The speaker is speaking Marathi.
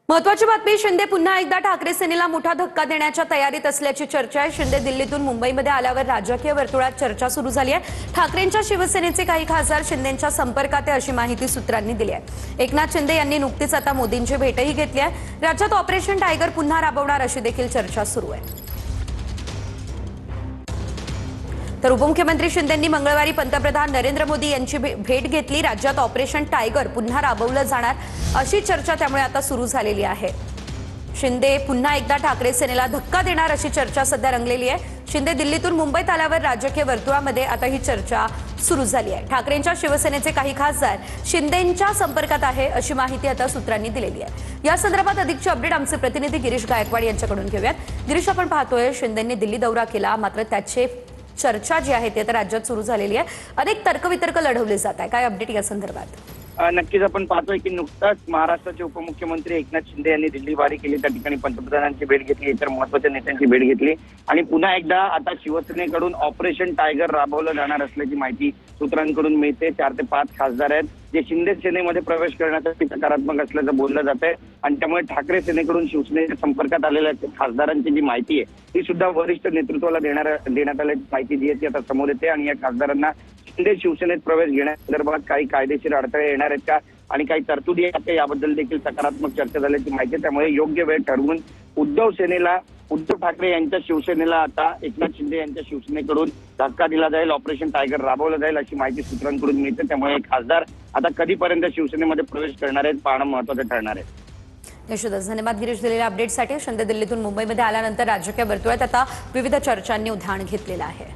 महत्वाची बातमी, शिंदे पुन्हा एकदा ठाकरे सेनेला मोठा धक्का देण्याच्या तयारीत असल्याची चर्चा आहे। शिंदे दिल्लीतून मुंबईमध्ये आल्यावर राजकीय वर्तुळात चर्चा सुरू झाली आहे। ठाकरेंच्या शिवसेनेचे काही खासदार शिंदेंच्या संपर्कात आहे अशी माहिती सूत्रांनी दिली आहे। एकनाथ शिंदे यांनी नुकतीच आता मोदींची भेटही घेतली आहे। राज्यात ऑपरेशन टायगर पुन्हा राबवणार अशी देखील चर्चा सुरू आहे। तर उपमुख्यमंत्री शिंदेंनी मंगळवारी पंतप्रधान नरेंद्र मोदी यांची भेट घेतली। राज्यात ऑपरेशन टायगर पुन्हा राबवलं जाणार अशी चर्चा त्यामुळे आता सुरू झालेली आहे। शिंदे पुन्हा एकदा ठाकरे सेनेला धक्का देणार अशी चर्चा सध्या रंगलेली आहे। शिंदे दिल्लीतून मुंबईत आल्यावर राजकीय वर्तुळामध्ये आता ही चर्चा सुरू झाली आहे। ठाकरेंच्या शिवसेनेचे काही खासदार शिंदेंच्या संपर्कात आहे अशी माहिती आता सूत्रांनी दिलेली आहे। या संदर्भात अधिकची अपडेट आमचे प्रतिनिधी गिरीश गायकवाड यांच्याकडून घेऊयात। गिरीश, आपण पाहतोय शिंदेंनी दिल्ली दौरा केला, मात्र त्याचे चर्चा जी आहे ती आता राज्यात सुरू झालेली आहे। अनेक तर्कवितर्क लढवले जात आहे, काय अपडेट या संदर्भात? नक्कीच आपण पाहतोय की नुकताच महाराष्ट्राचे उपमुख्यमंत्री एकनाथ शिंदे यांनी दिल्ली वारी केली, त्या ठिकाणी पंतप्रधानांची भेट घेतली, इतर महत्त्वाच्या नेत्यांची भेट घेतली आणि पुन्हा एकदा आता शिवसेनेकडून ऑपरेशन टायगर राबवलं जाणार असल्याची माहिती सूत्रांकडून मिळते। 4 ते 5 खासदार आहेत जे शिंदे सेनेमध्ये प्रवेश करण्यासाठी सकारात्मक असल्याचं बोललं जात आहे आणि त्यामुळे ठाकरे सेनेकडून शिवसेनेच्या संपर्कात आलेल्या खासदारांची जी माहिती आहे ती सुद्धा वरिष्ठ नेतृत्वाला देण्यात आल्याची माहिती जी आहे ती आता समोर येते आणि या खासदारांना शिंदे शिवसेनेत प्रवेश घेण्यासंदर्भात काही कायदेशीर अडथळे येणार आहेत का आणि काही तरतुदी आहेत का याबद्दल देखील सकारात्मक चर्चा झाल्याची माहिती आहे। त्यामुळे योग्य वेळ ठरवून उद्धव ठाकरे यांच्या शिवसेनेला आता एकनाथ शिंदे यांच्या शिवसेनेकडून धक्का दिला जाईल, ऑपरेशन टायगर राबवलं जाईल अशी माहिती सूत्रांकडून मिळते। त्यामुळे खासदार आता कधीपर्यंत शिवसेनेमध्ये प्रवेश करणार आहेत पाहणं महत्त्वाचं ठरणार आहे। निश्चितच धन्यवाद गिरीश दिलेल्या अपडेटसाठी। शिंदे दिल्लीतून मुंबईमध्ये आल्यानंतर राजकीय वर्तुळात आता विविध चर्चांनी उधाण घेतलेलं आहे।